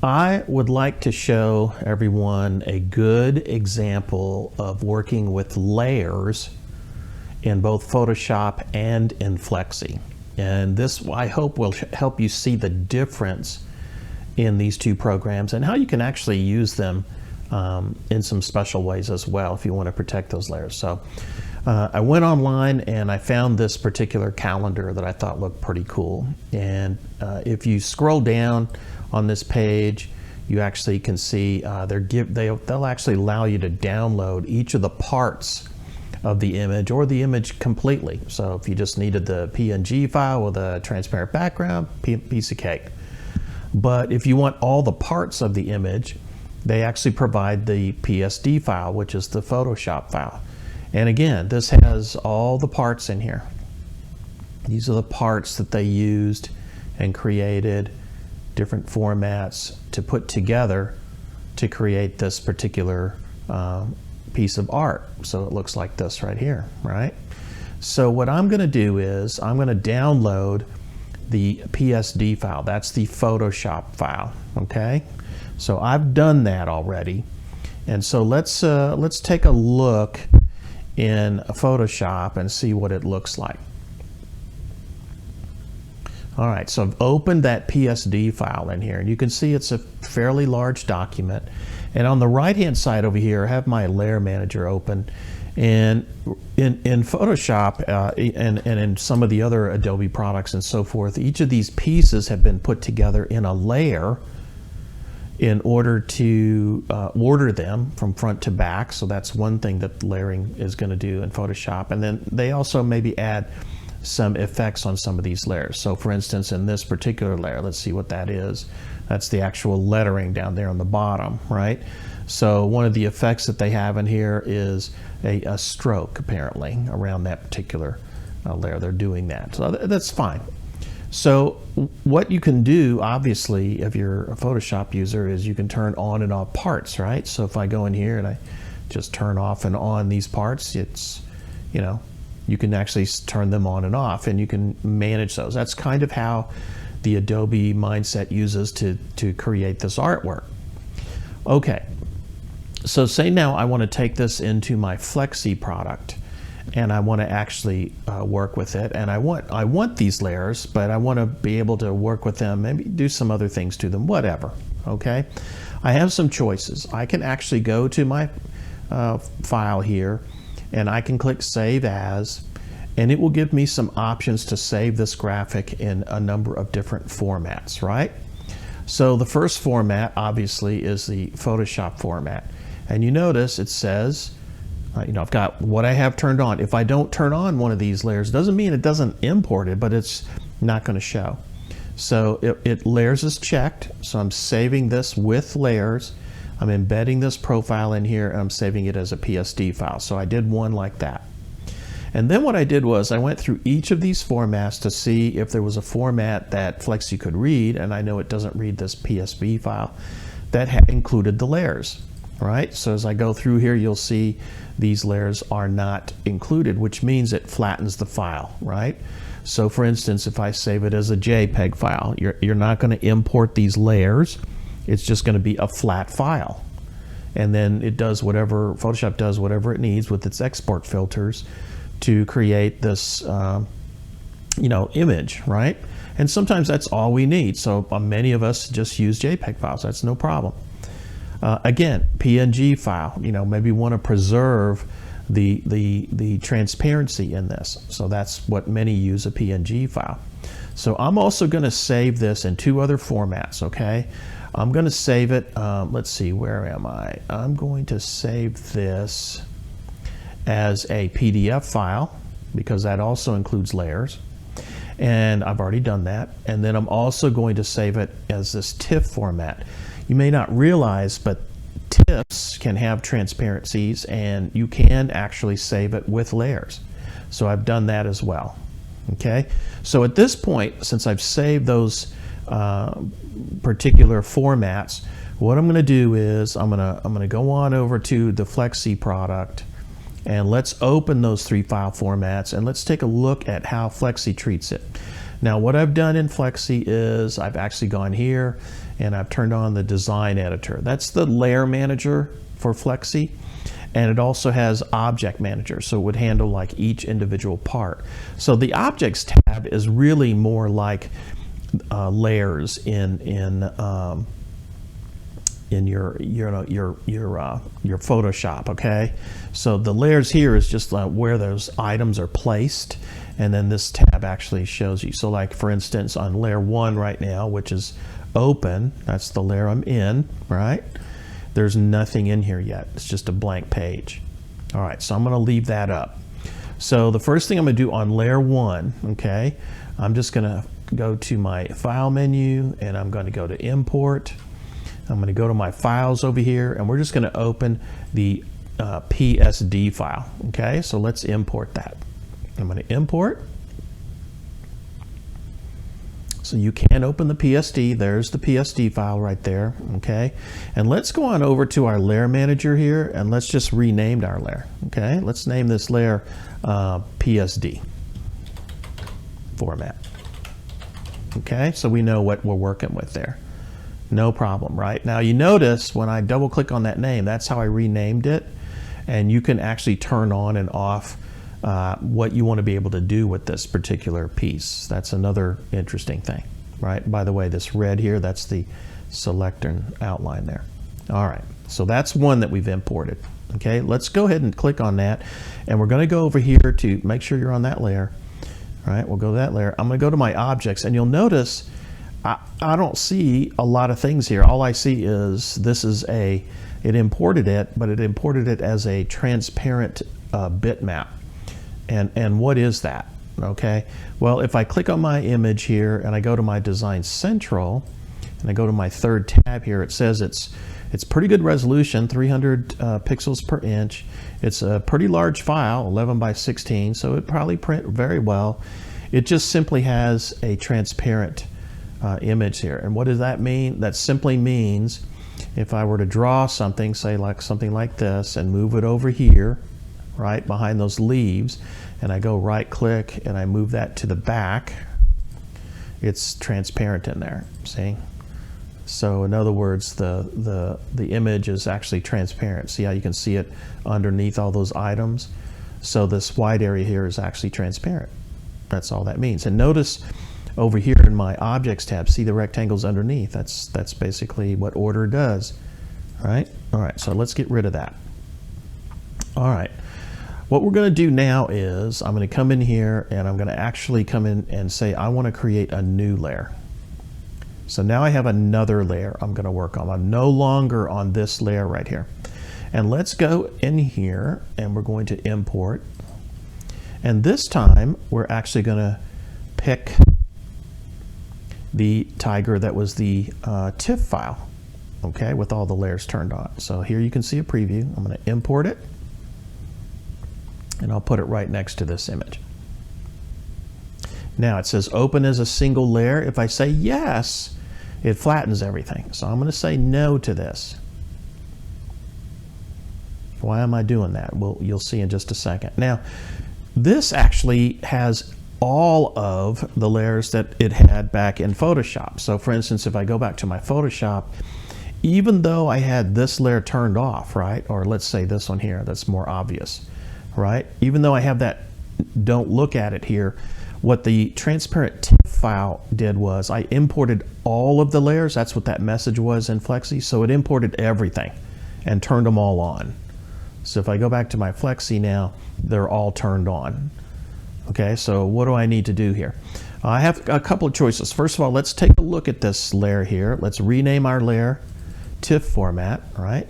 I would like to show everyone a good example of working with layers in both Photoshop and in Flexi. And this, I hope, will help you see the difference in these two programs and how you can actually use them in some special ways as well if you want to protect those layers. So I went online and I found this particular calendar that I thought looked pretty cool. And if you scroll down on this page, you actually can see they'll actually allow you to download each of the parts of the image or the image completely. So if you just needed the PNG file with a transparent background, piece of cake. But if you want all the parts of the image, they actually provide the PSD file, which is the Photoshop file. And again, this has all the parts in here. These are the parts that they used and created different formats to put together to create this particular piece of art. So it looks like this right here, right? So what I'm going to do is I'm going to download the PSD file. That's the Photoshop file, okay? So I've done that already. And so let's take a look in Photoshop and see what it looks like. All right, so I've opened that PSD file in here, and you can see it's a fairly large document. And on the right-hand side over here, I have my layer manager open. And in Photoshop and in some of the other Adobe products and so forth, each of these pieces have been put together in a layer in order to order them from front to back. So that's one thing that layering is going to do in Photoshop. And then they also maybe add some effects on some of these layers. So for instance, in this particular layer, let's see what that is. That's the actual lettering down there on the bottom, right? So one of the effects that they have in here is a stroke, apparently, around that particular layer. They're doing that. So that's fine. So what you can do, obviously, if you're a Photoshop user, is you can turn on and off parts, right? So if I go in here and I just turn off and on these parts, it's, you know, you can actually turn them on and off, and you can manage those. That's kind of how the Adobe mindset uses to create this artwork. Okay, so say now I want to take this into my Flexi product, and I want to actually work with it, and I want these layers, but I want to be able to work with them, maybe do some other things to them, whatever. Okay, I have some choices. I can actually go to my file here, and I can click Save As, and it will give me some options to save this graphic in a number of different formats, right? So the first format, obviously, is the Photoshop format. And you notice it says, you know, I've got what I have turned on. If I don't turn on one of these layers, doesn't mean it doesn't import it, but it's not going to show. So layers is checked, so I'm saving this with layers. I'm embedding this profile in here, and I'm saving it as a PSD file. So I did one like that. And then what I did was I went through each of these formats to see if there was a format that Flexi could read, and I know it doesn't read this PSB file, that included the layers, right? So as I go through here, you'll see these layers are not included, which means it flattens the file, right? So for instance, if I save it as a JPEG file, you're not going to import these layers. It's just going to be a flat file. And then it does whatever, Photoshop does whatever it needs with its export filters to create this, you know, image, right? And sometimes that's all we need. So many of us just use JPEG files. That's no problem. Again, PNG file, you know, maybe want to preserve the transparency in this. So that's what many use, a PNG file. So I'm also going to save this in two other formats, okay? I'm going to save it, let's see, where am I? I'm going to save this as a PDF file because that also includes layers. And I've already done that. And then I'm also going to save it as this TIFF format. You may not realize, but TIFFs can have transparencies, and you can actually save it with layers. So I've done that as well. Okay, so at this point, since I've saved those particular formats, what I'm going to do is I'm going to go on over to the Flexi product, and let's open those three file formats, and let's take a look at how Flexi treats it. Now, what I've done in Flexi is I've actually gone here and I've turned on the design editor. That's the layer manager for Flexi. And it also has object manager, so it would handle like each individual part. So the objects tab is really more like layers in your Photoshop. Okay, so the layers here is just where those items are placed, and then this tab actually shows you. So like for instance on layer 1 right now, which is open, that's the layer I'm in, right? There's nothing in here yet. It's just a blank page. All right, so I'm going to leave that up. So the first thing I'm going to do on layer 1, okay, I'm just going to go to my file menu and I'm going to go to import. I'm going to go to my files over here and we're just going to open the PSD file. Okay, so let's import that. I'm going to import. So you can open the PSD. There's the PSD file right there. Okay, and let's go on over to our layer manager here and let's just rename our layer. Okay, let's name this layer PSD format. Okay, so we know what we're working with there. No problem, right? Now you notice when I double click on that name, that's how I renamed it, and you can actually turn on and off what you want to be able to do with this particular piece. That's another interesting thing, right? By the way, this red here, that's the select and outline there. All right, so that's one that we've imported. Okay, let's go ahead and click on that, and we're going to go over here to make sure you're on that layer. All right, we'll go to that layer. I'm going to go to my objects, and you'll notice I don't see a lot of things here. All I see is this is it imported it, but it imported it as a transparent bitmap. And what is that? Okay, well, if I click on my image here and I go to my Design Central and I go to my third tab here, it says it's pretty good resolution, 300 pixels per inch. It's a pretty large file, 11 by 16, so it probably print very well. It just simply has a transparent image here. And what does that mean? That simply means if I were to draw something, say like something like this, and move it over here, right behind those leaves, and I go right click and I move that to the back, it's transparent in there. See? So in other words, the image is actually transparent. See how you can see it underneath all those items? So this white area here is actually transparent. That's all that means. And notice over here in my objects tab, see the rectangles underneath. That's basically what order does. Right? All right, so let's get rid of that. All right. What we're going to do now is I'm going to come in here and I'm going to actually come in and say I want to create a new layer. So now I have another layer I'm going to work on. I'm no longer on this layer right here. And let's go in here and we're going to import. And this time we're actually going to pick the tiger that was the TIFF file, okay, with all the layers turned on. So here you can see a preview. I'm going to import it. And I'll put it right next to this image. Now it says open as a single layer. If I say yes, it flattens everything. So I'm going to say no to this. Why am I doing that? Well, you'll see in just a second. Now, this actually has all of the layers that it had back in Photoshop. So for instance, if I go back to my Photoshop, even though I had this layer turned off, right? Or let's say this one here, that's more obvious. Right? Even though I have that don't look at it here, what the transparent TIFF file did was I imported all of the layers. That's what that message was in Flexi. So it imported everything and turned them all on. So if I go back to my Flexi now, they're all turned on. Okay, so what do I need to do here? I have a couple of choices. First of all, let's take a look at this layer here. Let's rename our layer TIFF format, right?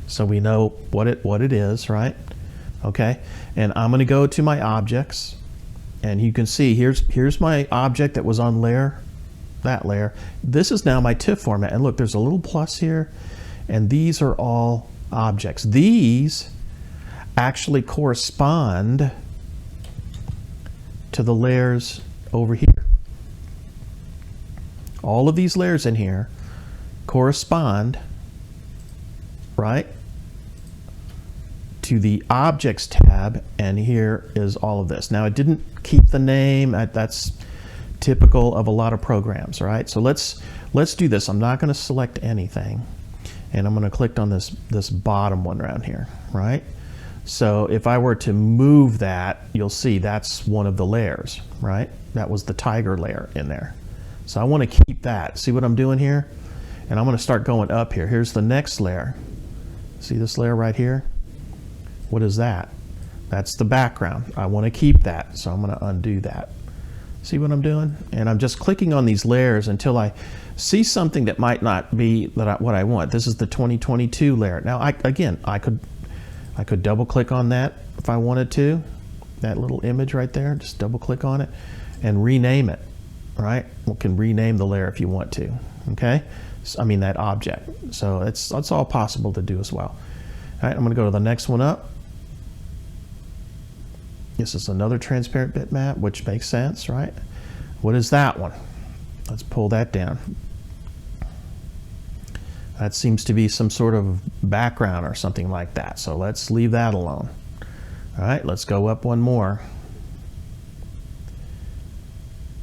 So we know what it is, right? Okay, and I'm going to go to my objects, and you can see here's my object that was on that layer. This is now my TIFF format, and look, there's a little plus here, and these are all objects. These actually correspond to the layers over here. All of these layers in here correspond, right, to the objects tab, and here is all of this. Now it didn't keep the name, that's typical of a lot of programs, right? So let's do this. I'm not going to select anything, and I'm going to click on this bottom one around here, right? So if I were to move that, you'll see that's one of the layers, right? That was the tiger layer in there. So I want to keep that. See what I'm doing here? And I'm going to start going up here. Here's the next layer. See this layer right here? What is that? That's the background. I want to keep that, so I'm going to undo that. See what I'm doing? And I'm just clicking on these layers until I see something that might not be what I want. This is the 2022 layer. Now, I could double click on that if I wanted to. That little image right there, just double click on it and rename it, right? You can rename the layer if you want to, okay? I mean that object. So it's all possible to do as well. All right, I'm going to go to the next one up. This is another transparent bitmap, which makes sense, right? What is that one? Let's pull that down. That seems to be some sort of background or something like that. So let's leave that alone. All right, let's go up one more.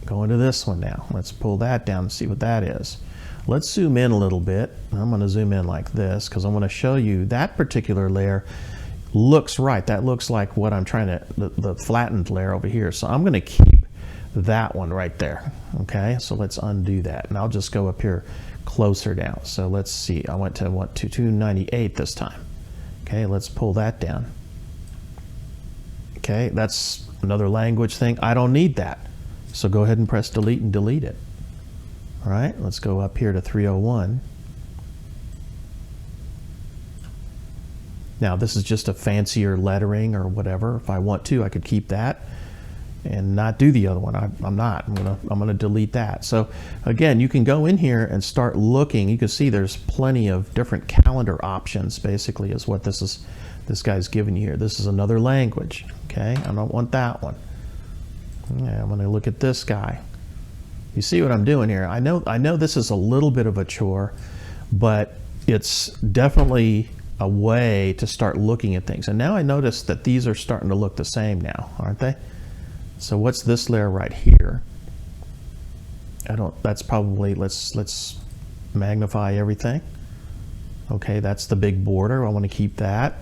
Go into this one now. Let's pull that down and see what that is. Let's zoom in a little bit. I'm going to zoom in like this because I want to show you that particular layer looks right. That looks like what I'm trying to, the flattened layer over here. So I'm going to keep that one right there. Okay, so let's undo that. And I'll just go up here closer down. So let's see. I went to 298 this time. Okay, let's pull that down. Okay, that's another language thing. I don't need that. So go ahead and press delete and delete it. All right, let's go up here to 301. Now this is just a fancier lettering or whatever. If I want to, I could keep that and not do the other one. I'm not. I'm gonna delete that. So again, you can go in here and start looking. You can see there's plenty of different calendar options. Basically, is what this guy's giving you here. This is another language. Okay, I don't want that one. Yeah, I'm gonna look at this guy. You see what I'm doing here? I know this is a little bit of a chore, but it's definitely a way to start looking at things. And now I notice that these are starting to look the same now, aren't they? So what's this layer right here? That's probably, let's magnify everything. Okay, that's the big border. I want to keep that.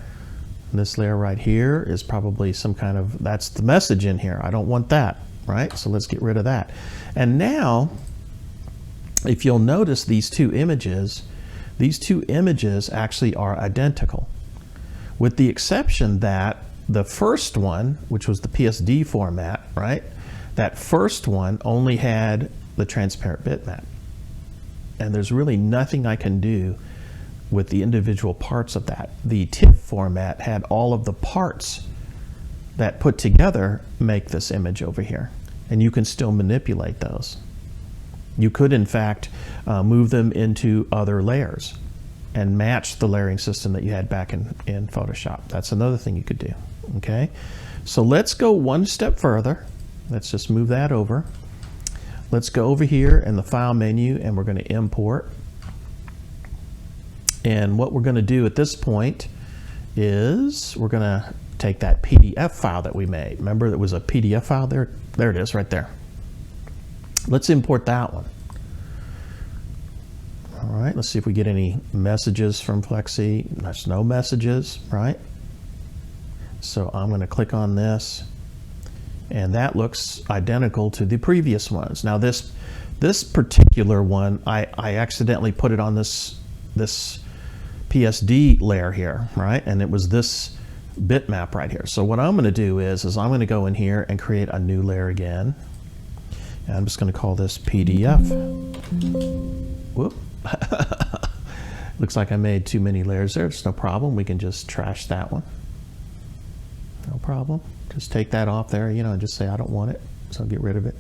And this layer right here is probably some kind of, that's the message in here. I don't want that, right? So let's get rid of that. And now, if you'll notice these two images actually are identical, with the exception that the first one, which was the PSD format, right? That first one only had the transparent bitmap. And there's really nothing I can do with the individual parts of that. The TIFF format had all of the parts that put together make this image over here. And you can still manipulate those. You could, in fact, move them into other layers and match the layering system that you had back in Photoshop. That's another thing you could do, okay? So let's go one step further. Let's just move that over. Let's go over here in the File menu, and we're going to import. And what we're going to do at this point is we're going to take that PDF file that we made. Remember, there was a PDF file there? There it is, right there. Let's import that one. All right, let's see if we get any messages from Flexi. There's no messages, right? So I'm going to click on this, and that looks identical to the previous ones. Now this particular one, I accidentally put it on this PSD layer here, right? And it was this bitmap right here. So what I'm going to do is I'm going to go in here and create a new layer again. And I'm just going to call this PDF. Whoop. Looks like I made too many layers there. It's no problem. We can just trash that one. No problem. Just take that off there, and just say I don't want it. So get rid of it.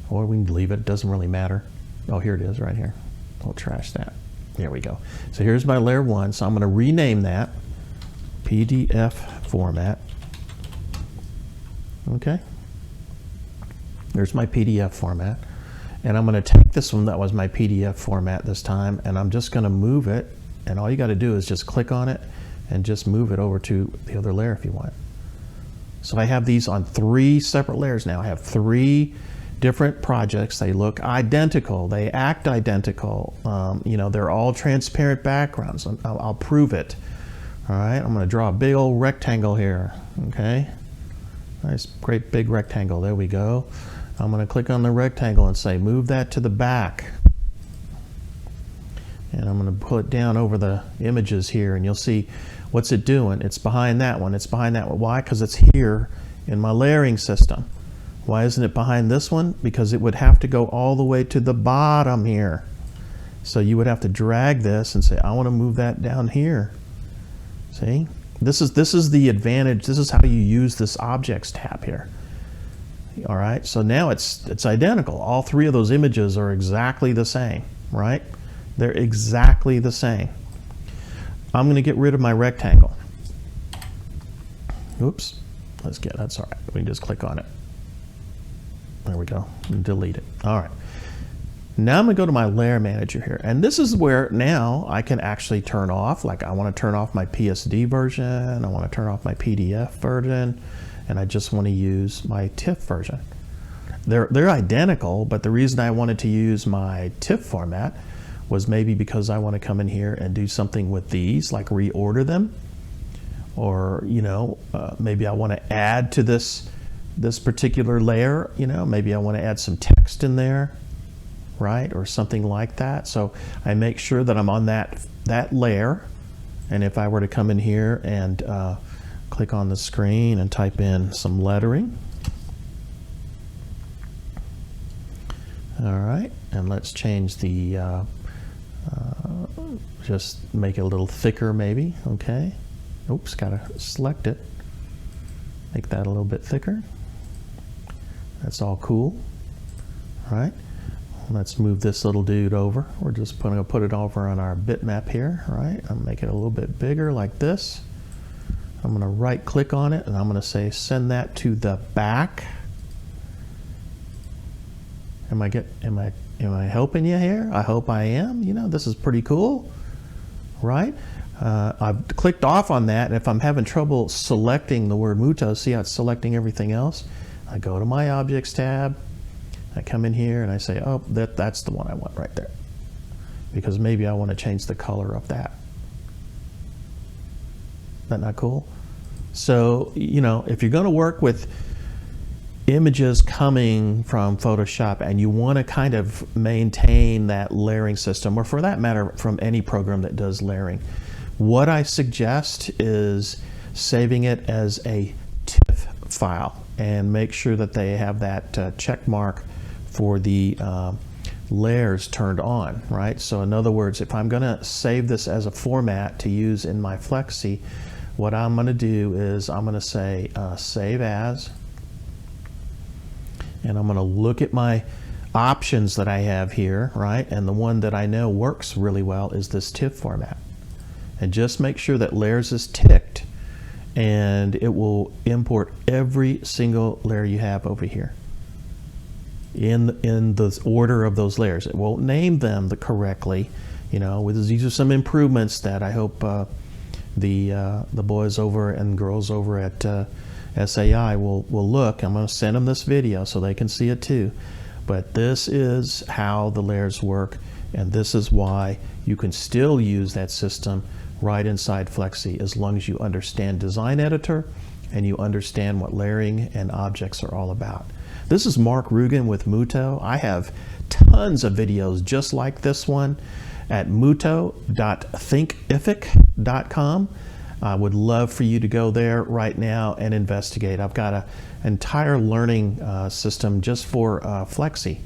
Or we can leave it. It doesn't really matter. Oh, here it is right here. We'll trash that. There we go. So here's my layer one. So I'm going to rename that PDF format. Okay. There's my PDF format. And I'm going to take this one that was my PDF format this time, and I'm just going to move it. And all you got to do is just click on it and just move it over to the other layer if you want. So I have these on 3 separate layers now. I have 3 different projects. They look identical. They act identical. You know, they're all transparent backgrounds. I'll prove it. All right, I'm going to draw a big old rectangle here. Okay, nice, great big rectangle. There we go. I'm going to click on the rectangle and say move that to the back. And I'm going to pull it down over the images here, and you'll see what's it doing. It's behind that one. It's behind that one. Why? Because it's here in my layering system. Why isn't it behind this one? Because it would have to go all the way to the bottom here. So you would have to drag this and say, I want to move that down here. See? This is the advantage. This is how you use this Objects tab here. All right, so now it's identical. All three of those images are exactly the same, right? They're exactly the same. I'm going to get rid of my rectangle. Oops. That's all right. We can just click on it. There we go. And delete it. All right. Now I'm going to go to my layer manager here. And this is where now I can actually turn off. Like I want to turn off my PSD version. I want to turn off my PDF version. And I just want to use my TIFF version. They're identical, but the reason I wanted to use my TIFF format was maybe because I want to come in here and do something with these, like reorder them, or you know, maybe I want to add to this particular layer. You know, maybe I want to add some text in there, right, or something like that. So I make sure that I'm on that layer, and if I were to come in here and click on the screen and type in some lettering. All right, and let's change the just make it a little thicker maybe. Okay. Oops, gotta select it. Make that a little bit thicker. That's all cool. All right. Let's move this little dude over. We're just going to put it over on our bitmap here. All right. I'll make it a little bit bigger like this. I'm going to right click on it and I'm going to say send that to the back. Am I helping you here? I hope I am. You know, this is pretty cool, right? I've clicked off on that, and if I'm having trouble selecting the word Muto, see how it's selecting everything else? I go to my Objects tab, I come in here and I say, oh, that's the one I want right there. Because maybe I want to change the color of that. Is that not cool? So, you know, if you're going to work with images coming from Photoshop and you want to kind of maintain that layering system, or for that matter from any program that does layering, what I suggest is saving it as a TIFF file and make sure that they have that check mark for the layers turned on, right? So in other words, if I'm going to save this as a format to use in my Flexi, what I'm going to do is I'm going to say save as, and I'm going to look at my options that I have here, right? And the one that I know works really well is this TIFF format. And just make sure that layers is ticked, and it will import every single layer you have over here in the order of those layers. It won't name them correctly. You know, these are some improvements that I hope the boys over and girls over at SAI will look. I'm going to send them this video so they can see it too. But this is how the layers work, and this is why you can still use that system right inside Flexi as long as you understand Design Editor and you understand what layering and objects are all about. This is Mark Rugen with Muto. I have tons of videos just like this one at muto.thinkific.com. I would love for you to go there right now and investigate. I've got an entire learning system just for Flexi.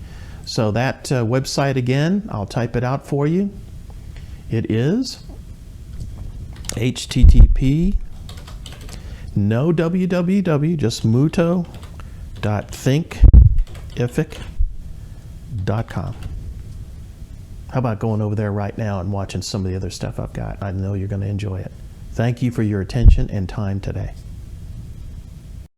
So that website again, I'll type it out for you. It is http, no www, just muto.thinkific.com. How about going over there right now and watching some of the other stuff I've got? I know you're going to enjoy it. Thank you for your attention and time today.